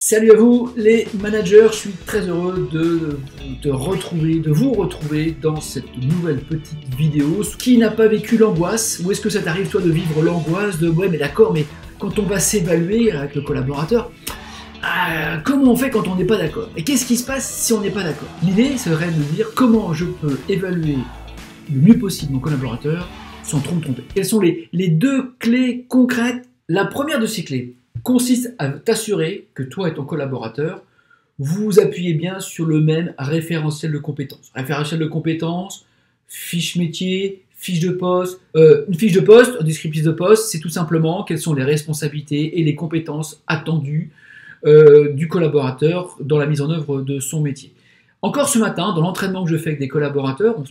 Salut à vous les managers, je suis très heureux de vous retrouver dans cette nouvelle petite vidéo. Qui n'a pas vécu l'angoisse? Ou est-ce que ça t'arrive toi de vivre l'angoisse de ouais mais d'accord, mais quand on va s'évaluer avec le collaborateur, comment on fait quand on n'est pas d'accord? Et qu'est-ce qui se passe si on n'est pas d'accord? L'idée serait de dire comment je peux évaluer le mieux possible mon collaborateur sans trop me tromper. Quelles sont les deux clés concrètes? La première de ces clés consiste à t'assurer que toi et ton collaborateur, vous vous appuyez bien sur le même référentiel de compétences. Référentiel de compétences, fiche métier, fiche de poste, un descriptif de poste, c'est tout simplement quelles sont les responsabilités et les compétences attendues du collaborateur dans la mise en œuvre de son métier. Encore ce matin, dans l'entraînement que je fais avec des collaborateurs, on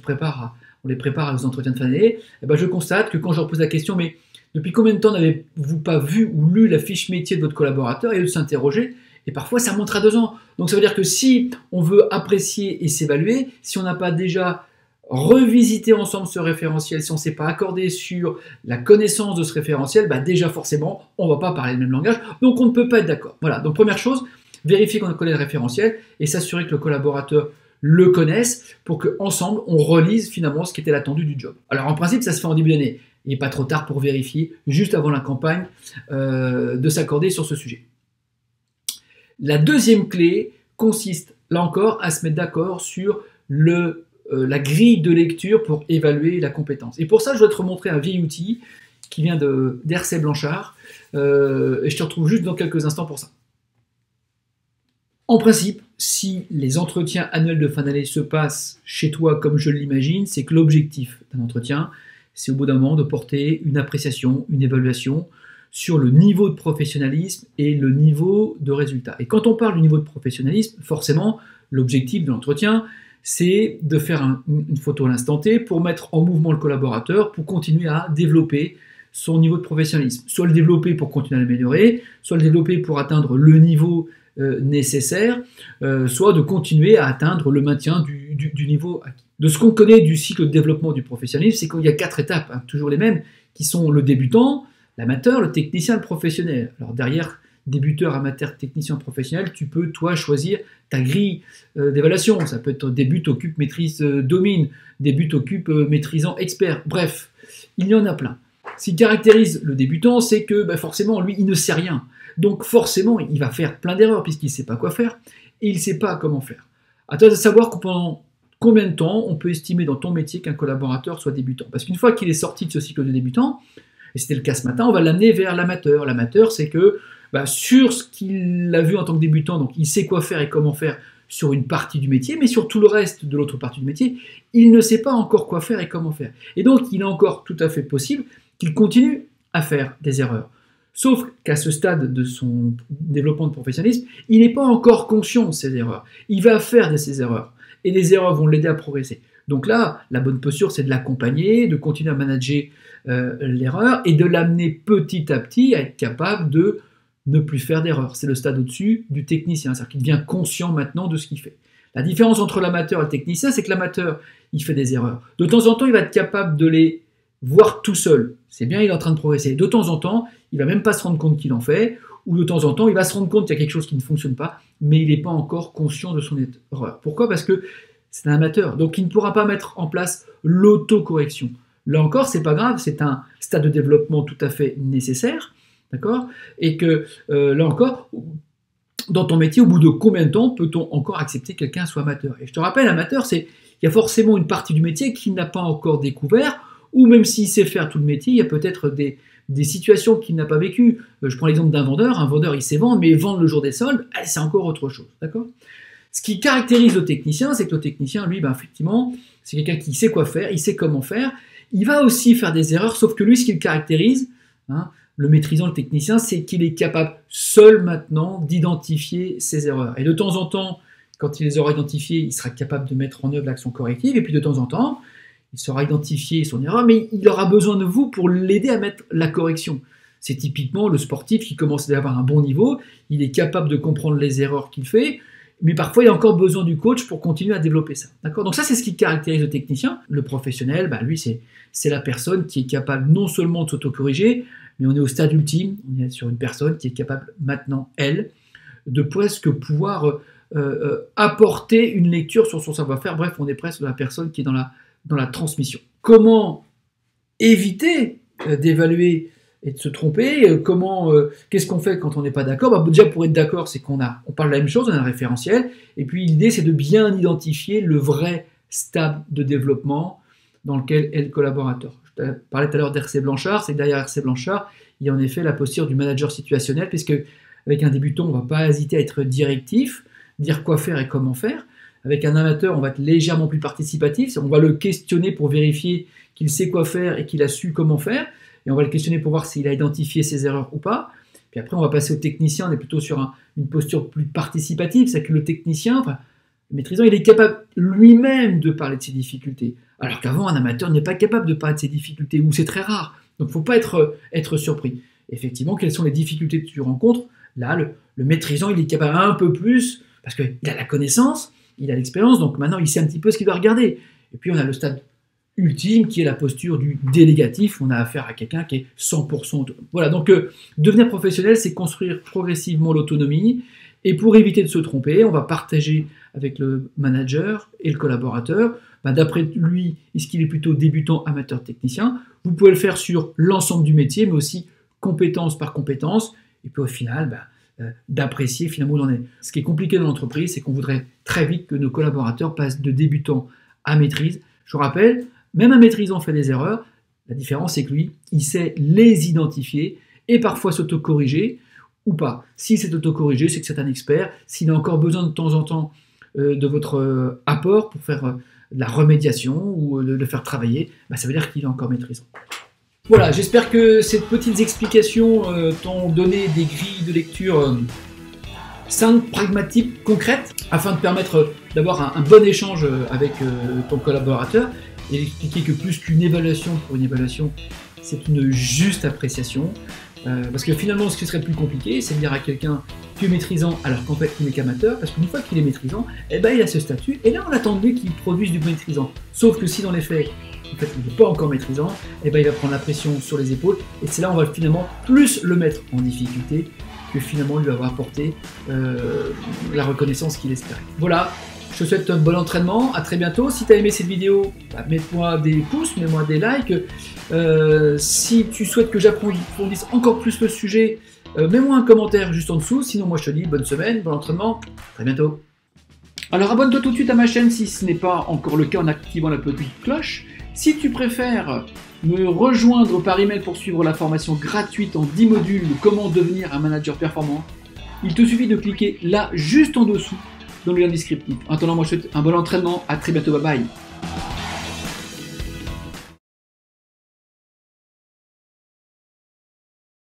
les prépare aux entretiens de fin d'année, je constate que quand je leur pose la question, mais depuis combien de temps n'avez-vous pas vu ou lu la fiche métier de votre collaborateur, et de s'interroger, et parfois ça montre à 2 ans. Donc ça veut dire que si on veut apprécier et s'évaluer, si on n'a pas déjà revisité ensemble ce référentiel, si on ne s'est pas accordé sur la connaissance de ce référentiel, déjà forcément on ne va pas parler le même langage, donc on ne peut pas être d'accord. Voilà, donc première chose, vérifier qu'on connaît le référentiel et s'assurer que le collaborateur le connaisse pour qu'ensemble on relise finalement ce qui était attendu du job. Alors en principe ça se fait en début d'année. Il n'est pas trop tard pour vérifier, juste avant la campagne, de s'accorder sur ce sujet. La deuxième clé consiste, là encore, à se mettre d'accord sur la grille de lecture pour évaluer la compétence. Et pour ça, je dois te remontrer un vieil outil qui vient d'Hersey Blanchard, et je te retrouve juste dans quelques instants pour ça. En principe, si les entretiens annuels de fin d'année se passent chez toi comme je l'imagine, c'est que l'objectif d'un entretien, c'est au bout d'un moment de porter une appréciation, une évaluation sur le niveau de professionnalisme et le niveau de résultat. Et quand on parle du niveau de professionnalisme, forcément, l'objectif de l'entretien, c'est de faire une photo à l'instant T pour mettre en mouvement le collaborateur pour continuer à développer son niveau de professionnalisme. Soit le développer pour continuer à l'améliorer, soit le développer pour atteindre le niveau nécessaire, soit de continuer à atteindre le maintien du niveau acquis. De ce qu'on connaît du cycle de développement du professionnalisme, c'est qu'il y a 4 étapes, toujours les mêmes, qui sont le débutant, l'amateur, le technicien, le professionnel. Alors derrière débuteur, amateur, technicien, professionnel, tu peux toi choisir ta grille d'évaluation. Ça peut être début, occupe, maîtrise, domine, début, occupe, maîtrisant, expert. Bref, il y en a plein. Ce qui caractérise le débutant, c'est que forcément, lui, il ne sait rien. Donc forcément, il va faire plein d'erreurs puisqu'il ne sait pas quoi faire et il ne sait pas comment faire. À toi de savoir pendant combien de temps on peut estimer dans ton métier qu'un collaborateur soit débutant. Parce qu'une fois qu'il est sorti de ce cycle de débutant, et c'était le cas ce matin, on va l'amener vers l'amateur. L'amateur, c'est que sur ce qu'il a vu en tant que débutant, donc il sait quoi faire et comment faire sur une partie du métier, mais sur tout le reste de l'autre partie du métier, il ne sait pas encore quoi faire et comment faire. Et donc, il est encore tout à fait possible qu'il continue à faire des erreurs. Sauf qu'à ce stade de son développement de professionnalisme, il n'est pas encore conscient de ses erreurs. Il va faire de ses erreurs. Et les erreurs vont l'aider à progresser. Donc là, la bonne posture, c'est de l'accompagner, de continuer à manager l'erreur et de l'amener petit à petit à être capable de ne plus faire d'erreurs. C'est le stade au-dessus du technicien, c'est-à-dire qu'il devient conscient maintenant de ce qu'il fait. La différence entre l'amateur et le technicien, c'est que l'amateur, il fait des erreurs. De temps en temps, il va être capable de les voir tout seul. C'est bien, il est en train de progresser. De temps en temps, il ne va même pas se rendre compte qu'il en fait, ou de temps en temps, il va se rendre compte qu'il y a quelque chose qui ne fonctionne pas, mais il n'est pas encore conscient de son erreur. Pourquoi? Parce que c'est un amateur, donc il ne pourra pas mettre en place l'autocorrection. Là encore, c'est pas grave, c'est un stade de développement tout à fait nécessaire, d'accord? Et que, là encore, dans ton métier, au bout de combien de temps peut-on encore accepter que quelqu'un soit amateur? Et je te rappelle, amateur, il y a forcément une partie du métier qu'il n'a pas encore découvert, ou même s'il sait faire tout le métier, il y a peut-être des situations qu'il n'a pas vécues. Je prends l'exemple d'un vendeur. Un vendeur, il sait vendre, mais vendre le jour des soldes, c'est encore autre chose. D'accord? Ce qui caractérise le technicien, c'est que le technicien, lui, effectivement, c'est quelqu'un qui sait quoi faire, il sait comment faire. Il va aussi faire des erreurs, sauf que lui, ce qui le caractérise, le maîtrisant, le technicien, c'est qu'il est capable seul maintenant d'identifier ses erreurs. Et de temps en temps, quand il les aura identifiées, il sera capable de mettre en œuvre l'action corrective. Et puis de temps en temps, il saura identifier son erreur, mais il aura besoin de vous pour l'aider à mettre la correction. C'est typiquement le sportif qui commence à avoir un bon niveau, il est capable de comprendre les erreurs qu'il fait, mais parfois il a encore besoin du coach pour continuer à développer ça. D'accord? Donc ça, c'est ce qui caractérise le technicien. Le professionnel, lui, c'est la personne qui est capable non seulement de s'autocorriger, mais on est au stade ultime, on est sur une personne qui est capable maintenant, elle, de presque pouvoir apporter une lecture sur son savoir-faire. Bref, on est presque la personne qui est dans la transmission. Comment éviter d'évaluer et de se tromper? Qu'est-ce qu'on fait quand on n'est pas d'accord? Déjà, pour être d'accord, c'est qu'on parle de la même chose, on a un référentiel, et puis l'idée, c'est de bien identifier le vrai stade de développement dans lequel est le collaborateur. Je parlais tout à l'heure d'RC Blanchard, c'est que derrière RC Blanchard, il y a en effet la posture du manager situationnel, puisque avec un débutant, on ne va pas hésiter à être directif, dire quoi faire et comment faire. Avec un amateur, on va être légèrement plus participatif, on va le questionner pour vérifier qu'il sait quoi faire et qu'il a su comment faire, et on va le questionner pour voir s'il a identifié ses erreurs ou pas. Puis après, on va passer au technicien, on est plutôt sur une posture plus participative, c'est que le technicien, le maîtrisant, il est capable lui-même de parler de ses difficultés, alors qu'avant, un amateur n'est pas capable de parler de ses difficultés, ou c'est très rare. Donc il ne faut pas être surpris. Effectivement, quelles sont les difficultés que tu rencontres? Là, le maîtrisant, il est capable un peu plus, parce qu'il a la connaissance, il a l'expérience, donc maintenant il sait un petit peu ce qu'il doit regarder. Et puis on a le stade ultime qui est la posture du délégatif, on a affaire à quelqu'un qui est 100% autonome. Voilà, donc devenir professionnel, c'est construire progressivement l'autonomie, et pour éviter de se tromper, on va partager avec le manager et le collaborateur, d'après lui, est-ce qu'il est plutôt débutant, amateur, technicien? Vous pouvez le faire sur l'ensemble du métier, mais aussi compétence par compétence, et puis au final, d'apprécier finalement où on en est. Ce qui est compliqué dans l'entreprise, c'est qu'on voudrait très vite que nos collaborateurs passent de débutant à maîtrise. Je vous rappelle, même un maîtrisant fait des erreurs, la différence c'est que lui, il sait les identifier et parfois s'auto-corriger ou pas. S'il s'est auto-corrigé, c'est que c'est un expert. S'il a encore besoin de temps en temps de votre apport pour faire de la remédiation ou de le faire travailler, ça veut dire qu'il est encore maîtrisant. Voilà, j'espère que ces petites explications t'ont donné des grilles de lecture simples, pragmatiques, concrètes, afin de permettre d'avoir un bon échange avec ton collaborateur et d'expliquer que plus qu'une évaluation pour une évaluation, c'est une juste appréciation. Parce que finalement, ce qui serait plus compliqué, c'est de dire à quelqu'un tu es maîtrisant alors qu'en fait il n'est qu'amateur, parce qu'une fois qu'il est maîtrisant, il a ce statut, et là on attend de lui qu'il produise du maîtrisant. Sauf que si dans les faits, en fait, il n'est pas encore maîtrisant, il va prendre la pression sur les épaules, et c'est là où on va finalement plus le mettre en difficulté que finalement lui avoir apporté la reconnaissance qu'il espérait. Voilà, je te souhaite un bon entraînement, à très bientôt. Si tu as aimé cette vidéo, mets-moi des pouces, mets-moi des likes. Si tu souhaites que j'approfondisse encore plus le sujet, mets-moi un commentaire juste en dessous. Sinon, moi je te dis bonne semaine, bon entraînement, à très bientôt. Alors abonne-toi tout de suite à ma chaîne si ce n'est pas encore le cas en activant la petite cloche. Si tu préfères me rejoindre par email pour suivre la formation gratuite en 10 modules de comment devenir un manager performant, il te suffit de cliquer là juste en dessous dans le lien descriptif. En attendant, moi je te souhaite un bon entraînement, à très bientôt, bye bye.